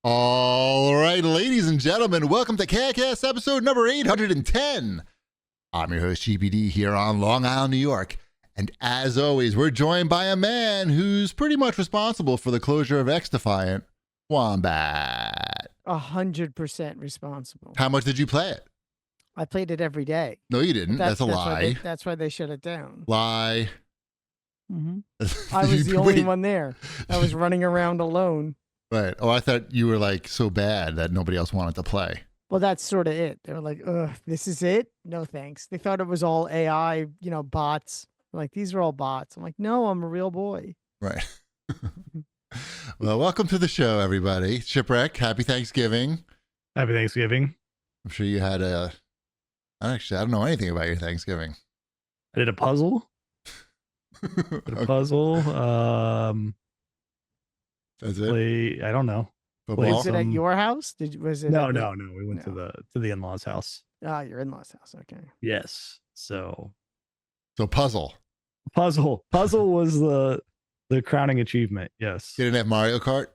All right, ladies and gentlemen, welcome to CAGcast episode number 810. I'm your host, GPD, here on Long Island, New York. And as always, we're joined by a man who's pretty much responsible for the closure of X-Defiant, Wombat. 100% responsible. How much did you play it? I played it every day. No, you didn't. That's a lie. That's why they shut it down. Lie. Mm-hmm. I was the only one there. I was running around alone. Right. Oh, I thought you were like so bad that nobody else wanted to play. Well, that's sort of it. They were like, ugh, this is it? No, thanks. They thought it was all AI, bots. Like, these are all bots. I'm like, no, I'm a real boy. Right. Well, welcome to the show, everybody. Shipwreck, happy Thanksgiving. Happy Thanksgiving. I'm sure you had I don't know anything about your Thanksgiving. I did a puzzle. That's it? I don't know. Football? Was it at your house? Was it? No. We went to the in-laws' house. Ah, your in-laws' house. Okay. Yes. So Puzzle. Puzzle was the crowning achievement. Yes. You didn't have Mario Kart?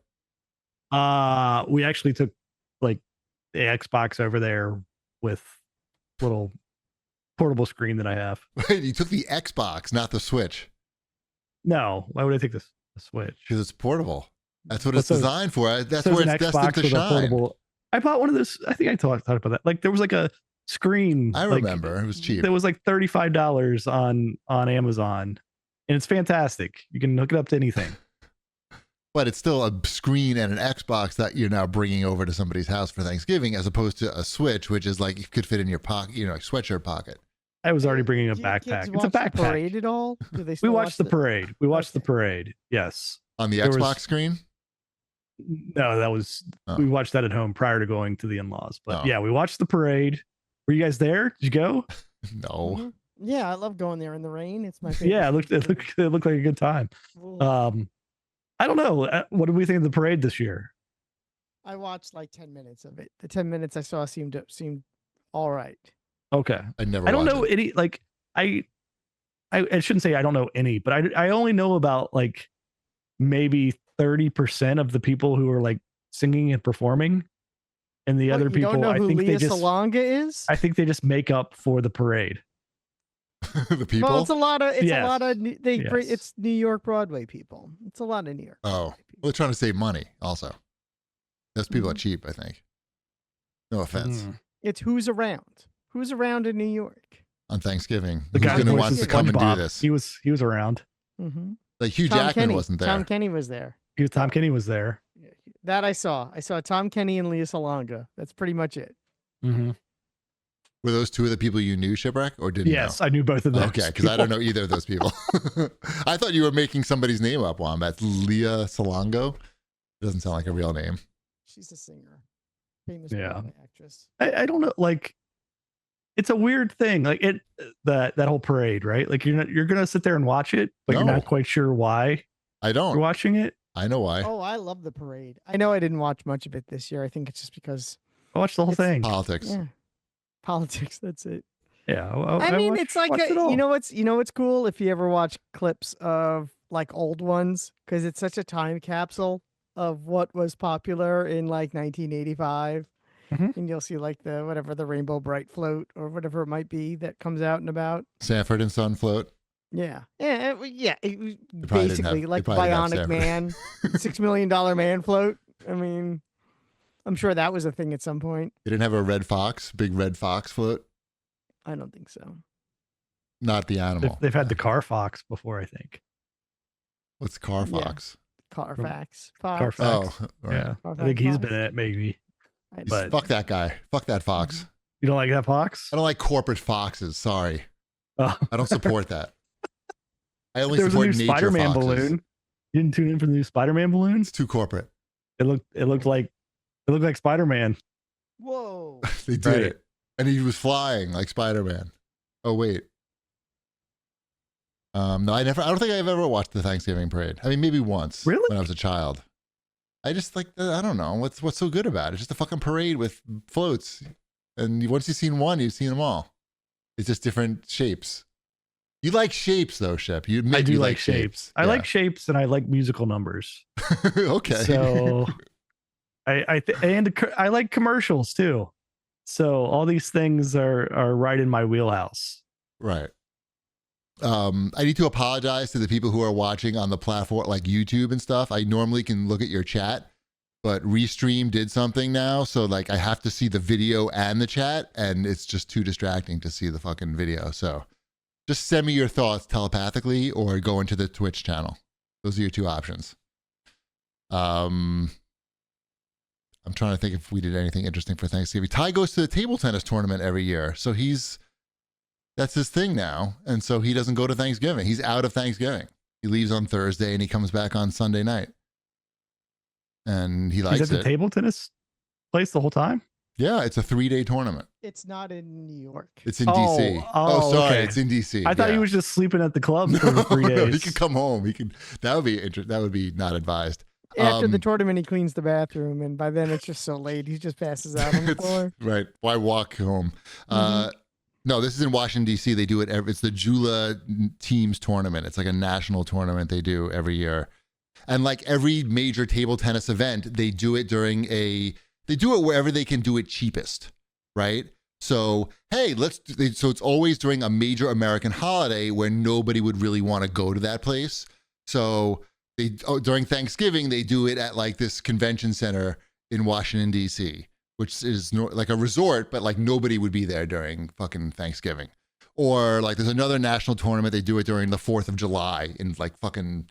We actually took like the Xbox over there with little portable screen that I have. Wait, you took the Xbox, not the Switch. No, why would I take the Switch? Because it's portable. That's what it's designed for. That's where it's destined to shine. I bought one of those. I think I talked about that. Like there was like a screen. I remember. It was cheap. It was like $35 on Amazon, and it's fantastic. You can hook it up to anything. But it's still a screen and an Xbox that you're now bringing over to somebody's house for Thanksgiving, as opposed to a Switch, which is like you could fit in your pocket, like sweatshirt pocket. I was already bringing a backpack. It's a backpack. The parade at all? We watched the parade. We watched the parade. Yes. On the Xbox screen? No, we watched that at home prior to going to the in-laws. But yeah, we watched the parade. Were you guys there? Did you go? No. Mm-hmm. Yeah, I love going there in the rain. It's my favorite. Yeah, it looked like a good time. I don't know. What did we think of the parade this year? I watched like 10 minutes of it. The 10 minutes I saw seemed all right. Okay. I don't know any, like, I shouldn't say I don't know any, but I only know about like maybe 30% of the people who are like singing and performing, and the other people, don't know who I think Leah Salonga is? I think they just make up for the parade. The people? Well, it's a lot of Yes. It's New York Broadway people. It's a lot of New York. Oh, well, they're trying to save money also. Those people are cheap, I think. No offense. It's who's around in New York On Thanksgiving. The guy who wants to come and do this? He was around. Mm-hmm. Like Hugh Jackman wasn't there. Tom Kenny was there. Tom Kenny was there. That I saw. I saw Tom Kenny and Leah Salonga. That's pretty much it. Mm-hmm. Were those two of the people you knew, Shipwreck, or didn't Yes, know? I knew both of them. Okay, because I don't know either of those people. I thought you were making somebody's name up, Wombat. Leah Salonga. Doesn't sound like a real name. She's a singer. Famous Broadway actress. I don't know, like, it's a weird thing. Like that whole parade, right? Like you're gonna sit there and watch it, but you're not quite sure why I don't. you're watching it. I know why. Oh, I love the parade. I know I didn't watch much of it this year. I think it's just because I watched the whole thing. Politics. Yeah. Politics, that's it. Yeah. I mean, it's like you know what's cool if you ever watch clips of like old ones, because it's such a time capsule of what was popular in like 1985. And you'll see like the Rainbow Bright float or whatever it might be that comes out and about. Sanford and Son float. Yeah. Basically like probably Bionic Man, $6 million man float. I mean, I'm sure that was a thing at some point. They didn't have a big red fox float? I don't think so. Not the animal. They've had the car fox before, I think. What's car fox? Carfax. Carfax. Oh, right. Yeah. I think he's been in it, maybe. But fuck that guy. Fuck that fox. You don't like that fox? I don't like corporate foxes. Sorry. Oh. I don't support that. I only there was support a new nature Spider-Man foxes. balloon. You didn't tune in for the new Spider-Man balloon? It's too corporate. It looked like Spider-Man. Whoa. They did it. And he was flying like Spider-Man. Oh wait. No, I don't think I've ever watched the Thanksgiving parade. I mean, maybe once. Really? When I was a child. I just like, I don't know. What's so good about it? It's just a fucking parade with floats. And once you've seen one, you've seen them all. It's just different shapes. You like shapes though, Shep. I do like shapes. I like shapes and I like musical numbers. Okay. So I like commercials too. So all these things are right in my wheelhouse. Right. I need to apologize to the people who are watching on the platform like YouTube and stuff. I normally can look at your chat, but Restream did something now. So like I have to see the video and the chat, and it's just too distracting to see the fucking video. So just send me your thoughts telepathically or go into the Twitch channel. Those are your two options. I'm trying to think if we did anything interesting for Thanksgiving. Ty goes to the table tennis tournament every year. So that's his thing now. And so he doesn't go to Thanksgiving. He's out of Thanksgiving. He leaves on Thursday and he comes back on Sunday night. And he likes it. He's at the table tennis place the whole time? Yeah, it's a 3-day tournament. It's not in New York. It's in DC. Oh, sorry, okay. It's in DC. I thought he was just sleeping at the club for 3 days. No, he could come home. That would be interesting. That would be not advised. After the tournament, he cleans the bathroom, and by then it's just so late. He just passes out on the floor. Right. Why walk home? No, this is in Washington, D.C. They do it. It's the Jula Teams tournament. It's like a national tournament they do every year. And like every major table tennis event, they do it they do it wherever they can do it cheapest, right? So, hey, so it's always during a major American holiday where nobody would really want to go to that place. So during Thanksgiving, they do it at like this convention center in Washington, D.C., which is like a resort, but like nobody would be there during fucking Thanksgiving. Or like there's another national tournament, they do it during the 4th of July in like fucking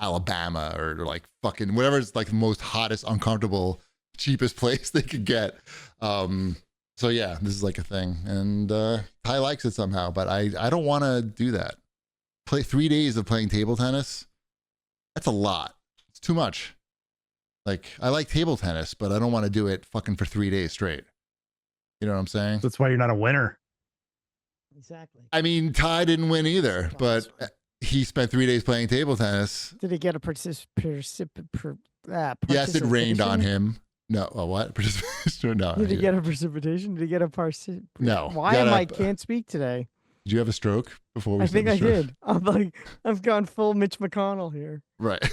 Alabama or like fucking whatever's like the most hottest, uncomfortable, cheapest place they could get. So yeah, this is like a thing. And Ty likes it somehow, but I don't want to do that. Play 3 days of playing table tennis. That's a lot. It's too much. Like, I like table tennis, but I don't want to do it fucking for 3 days straight. You know what I'm saying? That's why you're not a winner. Exactly. I mean, Ty didn't win either, but he spent 3 days playing table tennis. Did he get a participation? Yes, it rained on him. No, what? Participation? No. Did he get a precipitation? Did he get a participation? No. Why am I can't speak today? Did you have a stroke before we? I think I did. I'm like, I've gone full Mitch McConnell here. Right.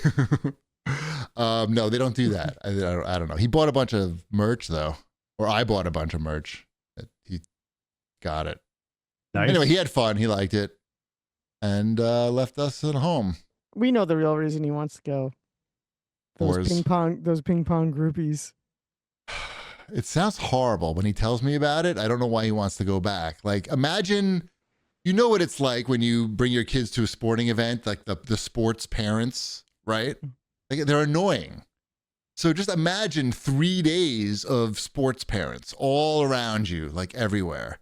No, they don't do that. I don't know. He bought a bunch of merch though, or I bought a bunch of merch. He got it. Nice. Anyway, he had fun. He liked it, and left us at home. We know the real reason he wants to go. Those ping pong groupies. It sounds horrible when he tells me about it. I don't know why he wants to go back. Like, imagine, you know what it's like when you bring your kids to a sporting event, like the sports parents, right? Like, they're annoying. So just imagine 3 days of sports parents all around you, like everywhere.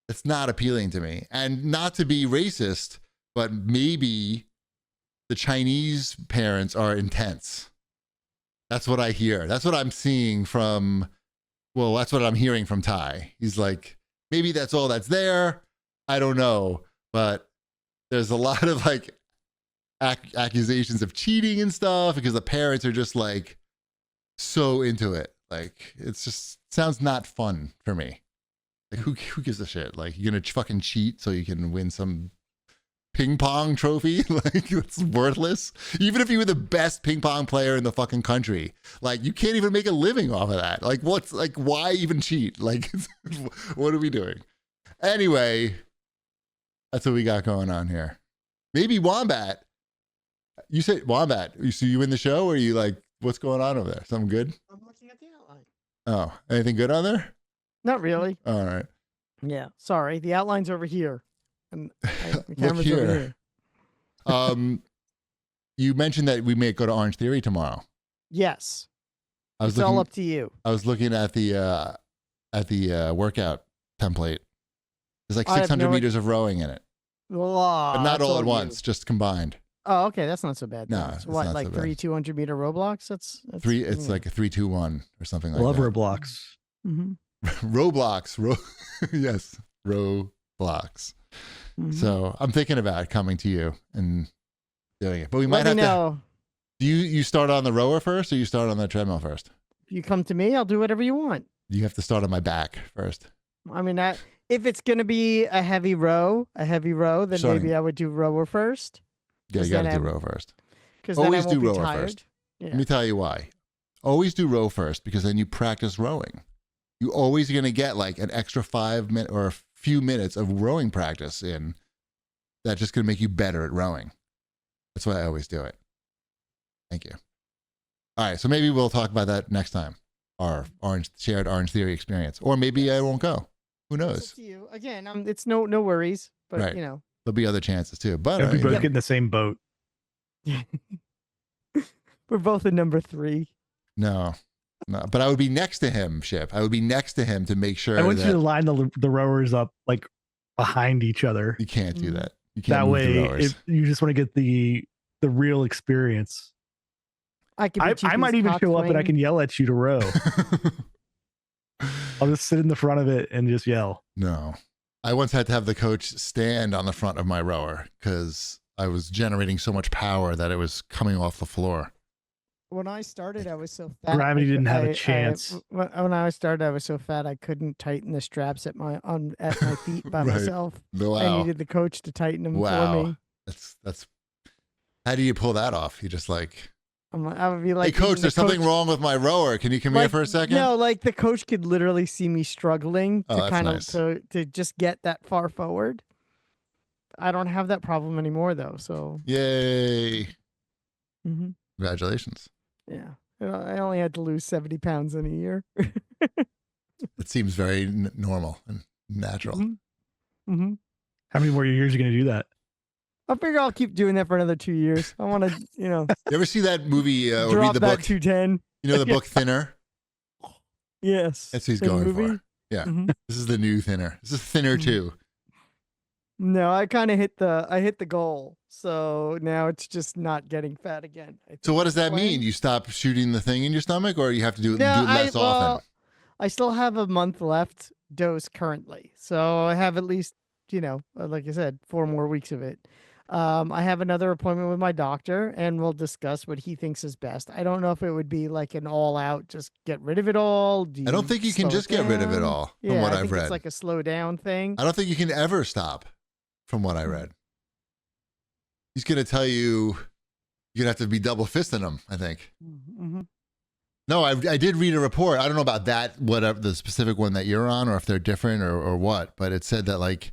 It's not appealing to me. And not to be racist, but maybe the Chinese parents are intense. That's what I hear. That's what I'm seeing from, well, that's what I'm hearing from Ty. He's like, maybe that's all that's there. I don't know. But there's a lot of like accusations of cheating and stuff because the parents are just like so into it. Like, it's just sounds not fun for me. Like, who gives a shit? Like, you're going to fucking cheat so you can win some ping pong trophy? Like, it's worthless. Even if you were the best ping pong player in the fucking country, like, you can't even make a living off of that. Like, why even cheat? Like, what are we doing? Anyway, that's what we got going on here. Maybe Wombat. You said Wombat. So you in the show, or are you like, what's going on over there? Something good? I'm looking at the outline. Oh, anything good on there? Not really. All right. Yeah. Sorry. The outline's over here. And the camera's Look over here. You mentioned that we may go to Orange Theory tomorrow. Yes. It's all up to you. I was looking at the workout template. There's like 600 meters of rowing in it. But not all at once, just combined. Oh, okay. That's not so bad. No, it's what, like so 3 200-meter Roblox? That's three. It's like a 3-2-1 or something like that. Love Roblox. Mm-hmm. Roblox. Yes. Roblox. Mm-hmm. So I'm thinking about coming to you and doing it, but we might have to. Do you start on the rower first, or you start on the treadmill first? If you come to me, I'll do whatever you want. You have to start on my back first. I mean, if it's going to be a heavy row, then maybe I would do rower first. Yeah, you got to do row first. Always do rower first. Yeah. Let me tell you why. Always do row first because then you practice rowing. You always going to get like an extra 5 minutes or a few minutes of rowing practice in. That's just going to make you better at rowing. That's why I always do it. Thank you. All right, so maybe we'll talk about that next time. Our shared Orange Theory experience, or maybe I won't go. Who knows? It's up to you. Again, it's no worries, but right. you know there'll be other chances too. But we both get in the same boat. We're both in number 3. No, but I would be next to him, Ship. I would be next to him to make sure. I want you to line the rowers up like behind each other. You can't do that. You can't that way, you just want to get the real experience. I might even show up and I can yell at you to row. I'll just sit in the front of it and just yell. No, I once had to have the coach stand on the front of my rower because I was generating so much power that it was coming off the floor. When I started, I was so fat. Gravity didn't have a chance. When I started, I was so fat I couldn't tighten the straps at my feet by myself. Wow. I needed the coach to tighten them for me. That's. How do you pull that off? You just like. I would be like, hey, coach, there's something wrong with my rower. Can you come here for a second? No, like the coach could literally see me struggling to to just get that far forward. I don't have that problem anymore, though. So yay! Mm-hmm. Congratulations. Yeah, I only had to lose 70 pounds in a year. It seems very normal and natural. Mm-hmm. Mm-hmm. How many more years are you going to do that? I figure I'll keep doing that for another 2 years. I want to, You ever see that movie or drop read the book? 210. You know the book Thinner? Yes. That's what he's going for. Yeah. Mm-hmm. This is the new Thinner. This is Thinner 2. No, I kind of hit the goal. So now it's just not getting fat again. So what does that mean? You stop shooting the thing in your stomach, or you have to do it less often? I still have a month left dose currently. So I have at least, like I said, 4 more weeks of it. I have another appointment with my doctor, and we'll discuss what he thinks is best. I don't know if it would be like an all-out, just get rid of it all. I don't think you can just get rid of it all, from what I've read. It's like a slow down thing. I don't think you can ever stop, from what I read. He's going to tell you you're going to have to be double fisting them, I think. Mm-hmm. No, I did read a report. I don't know about that, whatever the specific one that you're on, or if they're different or what, but it said that like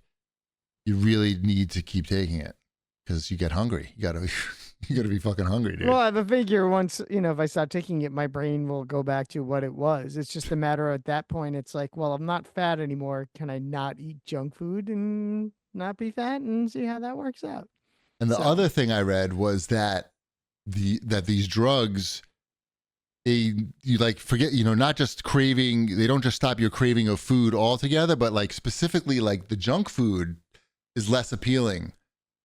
you really need to keep taking it. Because you get hungry. You gotta be fucking hungry, dude. Well, I figure once, if I stop taking it, my brain will go back to what it was. It's just a matter at that point. It's like, well, I'm not fat anymore. Can I not eat junk food and not be fat and see how that works out? And the other thing I read was that these drugs, you like forget, not just craving. They don't just stop your craving of food altogether, but like specifically like the junk food is less appealing.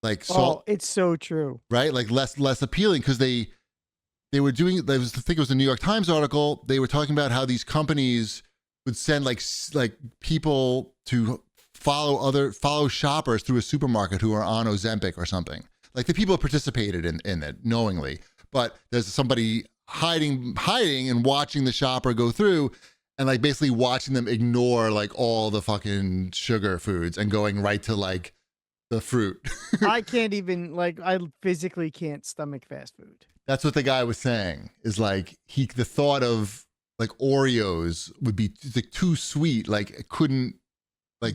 Like salt, it's so true, right? Like less appealing because they were doing. I think it was a New York Times article. They were talking about how these companies would send like people to follow shoppers through a supermarket who are on Ozempic or something. Like the people participated in it knowingly, but there's somebody hiding and watching the shopper go through. And like basically watching them ignore like all the fucking sugar foods and going right to like the fruit. I can't even I physically can't stomach fast food. That's what the guy was saying is like the thought of like Oreos would be like too sweet. Like it couldn't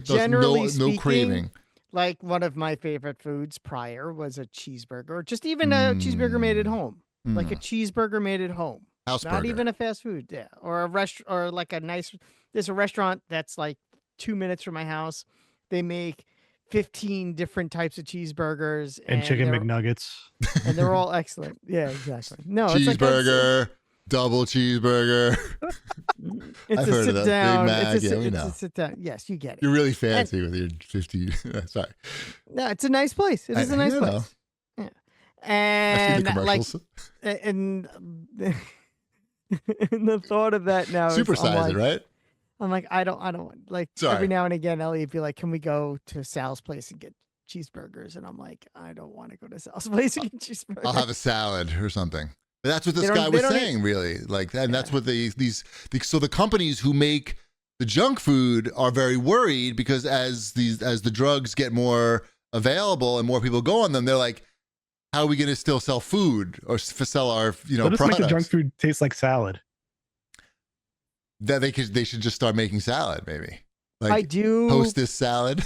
generally speaking, no craving. Like one of my favorite foods prior was a cheeseburger, just even a cheeseburger made at home, like a cheeseburger made at home. House Not burger. even a fast food, yeah, or a restaurant, or like there's a restaurant that's like 2 minutes from my house. They make 15 different types of cheeseburgers and chicken McNuggets, and they're all excellent. Yeah, exactly. No, cheeseburger, double cheeseburger. It's I've a heard sit of that. down. Big Mac. It's a a sit down. Yes, you get it. You're really fancy with your 50. Sorry. No, it's a nice place. It is a nice place. Yeah. And like, and the thought of that now supersize it, right? I'm like, I don't like. Sorry. Every now and again, Elliot be like, "Can we go to Sal's place and get cheeseburgers?" And I'm like, I don't want to go to Sal's place and get cheeseburgers. I'll have a salad or something. But that's what this guy was saying, really. Like, and that's what so the companies who make the junk food are very worried because as the drugs get more available and more people go on them, they're like, how are we going to still sell food or sell our products? Make the junk food taste like salad. That they should just start making salad, maybe. Like, I do Hostess salad.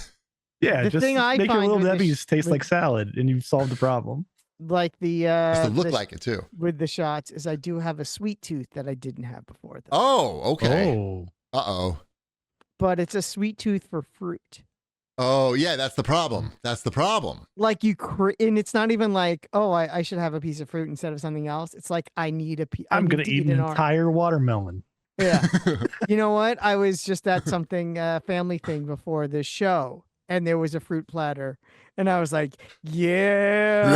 Yeah, The just thing I make your find little with the Debbie's taste like salad, and you've solved the problem. like the Just to look like it too. with the shots is I do have a sweet tooth that I didn't have before. Though. Oh, okay. Oh, But it's a sweet tooth for fruit. Oh, yeah, that's the problem. That's the problem. Like and it's not even like, oh, I should have a piece of fruit instead of something else. It's like I need a piece. I'm gonna eat an entire watermelon. Yeah. You know what? I was just at something family thing before this show, and there was a fruit platter, and I was like, yeah.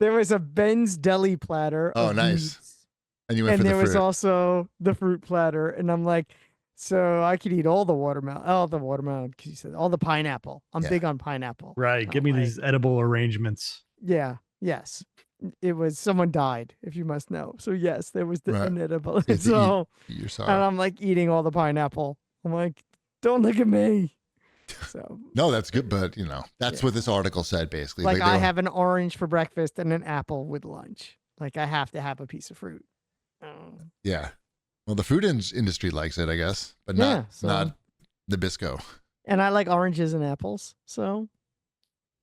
There was a Ben's Deli platter. Oh, nice. Meats, And you went for the fruit. And there was also the fruit platter, and I'm like, so I could eat all the watermelon, because you said all the pineapple. I'm big on pineapple. Right. Give me these edible arrangements. Yeah. Yes. It was someone died, if you must know. So yes, there was the inedible. So you're sorry. And I'm like eating all the pineapple. I'm like, don't look at me. So no, that's good, but that's what this article said basically. Like I have an orange for breakfast and an apple with lunch. Like I have to have a piece of fruit. Yeah. Well, the fruit industry likes it, I guess, but not Nabisco. And I like oranges and apples, so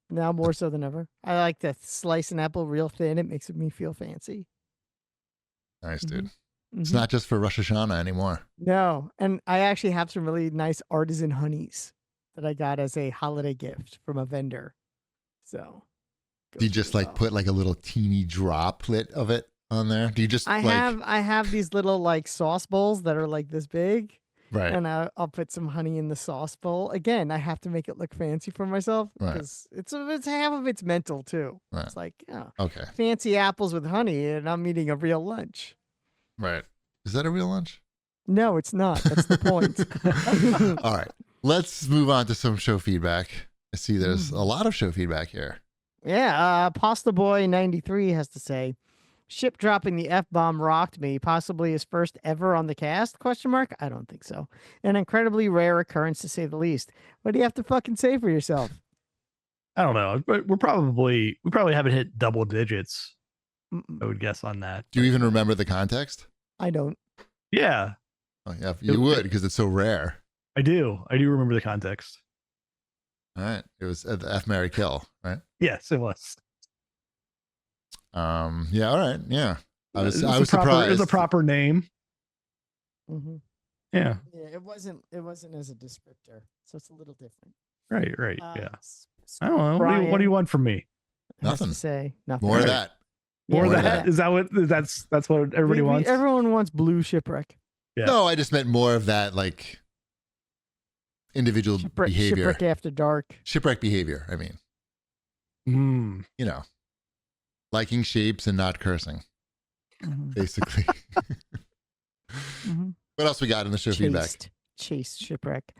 now more so than ever. I like to slice an apple real thin. It makes me feel fancy. Nice, dude. It's not just for Rosh Hashanah anymore. No, and I actually have some really nice artisan honeys that I got as a holiday gift from a vendor. So, do you just put like a little teeny droplet of it on there? Do you just? I have these little like sauce bowls that are like this big, right? And I'll put some honey in the sauce bowl. Again, I have to make it look fancy for myself because it's half of it's mental too. Right. It's like, okay, fancy apples with honey, and I'm eating a real lunch. Right? Is that a real lunch? No, it's not. That's the point. All right, let's move on to some show feedback. I see there's a lot of show feedback here. Yeah, Pasta Boy 93 has to say, Ship dropping the F-bomb rocked me, possibly his first ever on the cast, ? I don't think so. An incredibly rare occurrence, to say the least. What do you have to fucking say for yourself? I don't know, but we probably haven't hit double digits. I would guess on that. Do you even remember the context? I don't. Yeah. Oh, yeah, you would, because it's so rare. I do remember the context. All right. It was the F, Marry, Kill, right? Yes, it was. Yeah, all right. Yeah. I was surprised. It was a proper name. Mm-hmm. Yeah. Yeah, it wasn't as a descriptor, so it's a little different. Right. Yeah. I don't know. Brian, what do you want from me? Nothing. To say nothing. More of that. More of that. Is that what that's what everybody wants? Everyone wants blue shipwreck. Yeah. No, I just meant more of that, like individual behavior. Shipwreck after dark. Shipwreck behavior. I mean, liking shapes and not cursing, basically. What else we got in the show feedback? Chase Shipwreck.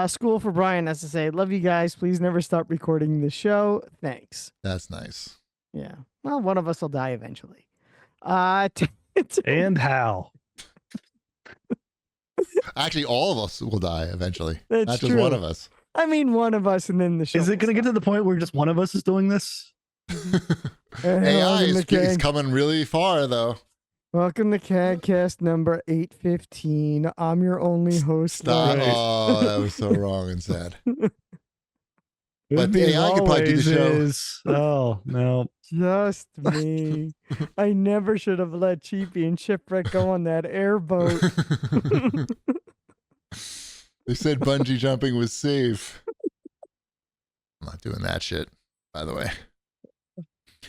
School for Brian has to say, love you guys. Please never stop recording the show. Thanks. That's nice. Yeah. Well, one of us will die eventually. And how? Actually, all of us will die eventually. That's not just true. one of us. I mean, one of us, and then the show. Is it going to get to the point where just one of us is doing this? AI is coming really far, though. Welcome to CAGcast number 815. I'm your only host. Stop. Oh, that was so wrong and sad. But the AI could probably do the show. Oh, no. Just me. I never should have let Cheapy and Shipwreck go on that airboat. They said bungee jumping was safe. I'm not doing that shit, by the way.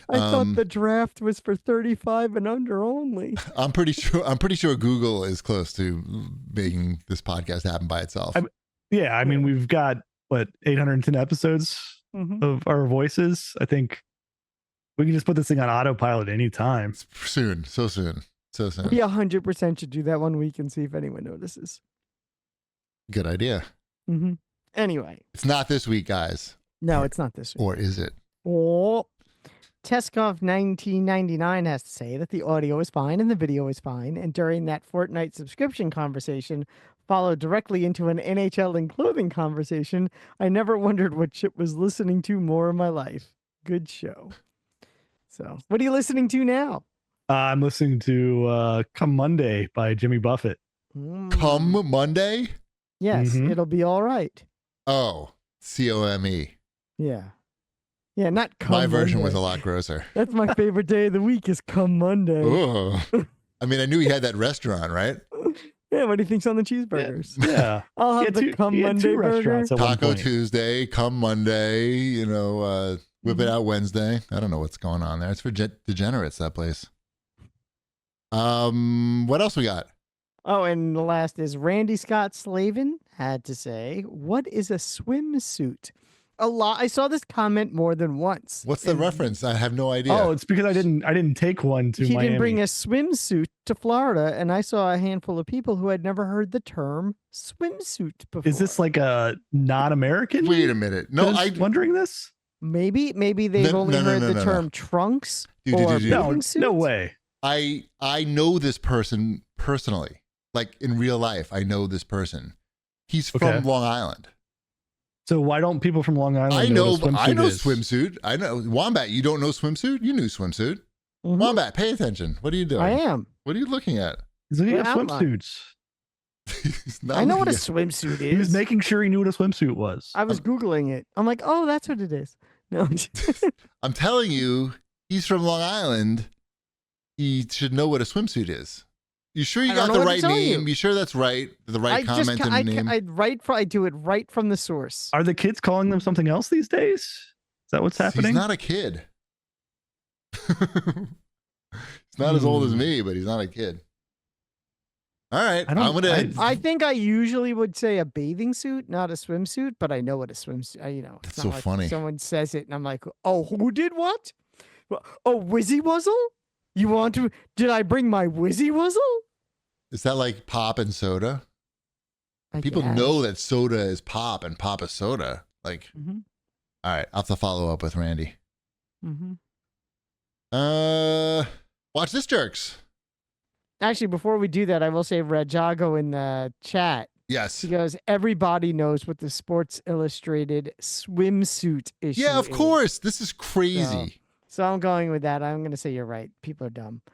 I thought the draft was for 35 and under only. I'm pretty sure Google is close to making this podcast happen by itself. I mean, we've got 810 episodes of our voices. I think we can just put this thing on autopilot anytime. So soon. We 100% should do that one week and see if anyone notices. Good idea. Anyway, it's not this week, guys. No, it's not this week. Or is it? Oh. Teskov 1999 has to say that the audio is fine and the video is fine, and during that Fortnite subscription conversation followed directly into an NHL and clothing conversation. I never wondered what Chip was listening to more in my life. Good show. So, what are you listening to now? I'm listening to Come Monday by Jimmy Buffett. Come Monday? Yes, it'll be all right. Oh, COME. Yeah. Yeah, not come My version Monday. was a lot grosser. That's my favorite day of the week is come Monday. Oh. I mean, I knew he had that restaurant, right? Yeah, what do you think's on the cheeseburgers? Yeah. I'll have the come Monday burger. Taco Tuesday, come Monday, whip it out Wednesday. I don't know what's going on there. It's for degenerates, that place. What else we got? Oh, and the last is Randy Scott Slavin had to say, what is a swimsuit? I saw this comment more than once. What's the reference? I have no idea. Oh, it's because I didn't take one to Miami. He didn't bring a swimsuit to Florida, and I saw a handful of people who had never heard the term swimsuit before. Is this like a non-American? Wait a minute. No, I'm wondering this. Maybe they've only heard the term trunks or bathing suits. No way. I know this person personally. Like in real life, I know this person. He's from Long Island. So why don't people from Long Island know swimsuit. I know Wombat. You don't know swimsuit? You knew swimsuit. Wombat, pay attention. What are you doing? I am. What are you looking at? He's looking at swimsuits. I know what a swimsuit is. He was making sure he knew what a swimsuit was. I was Googling it. I'm like, oh, that's what it is. No, I'm telling you, he's from Long Island. He should know what a swimsuit is. You sure you got the right name? You sure that's right? The right comment in the name? I do it right from the source. Are the kids calling them something else these days? Is that what's happening? He's not a kid. He's not as old as me, but he's not a kid. All right. I think I usually would say a bathing suit, not a swimsuit, but I know what a swimsuit, That's so funny. Someone says it and I'm like, oh, who did what? Oh, Wizzy Wuzzle? You want to? Did I bring my Wizzy Wuzzle? Is that like pop and soda? People know that soda is pop and pop is soda. Like, all right, I'll have to follow up with Randy. Watch this, jerks. Actually, before we do that, I will say Rajago in the chat. Yes. He goes, everybody knows what the Sports Illustrated swimsuit issue is. Yeah, of course. This is crazy. So I'm going with that. I'm going to say you're right. People are dumb.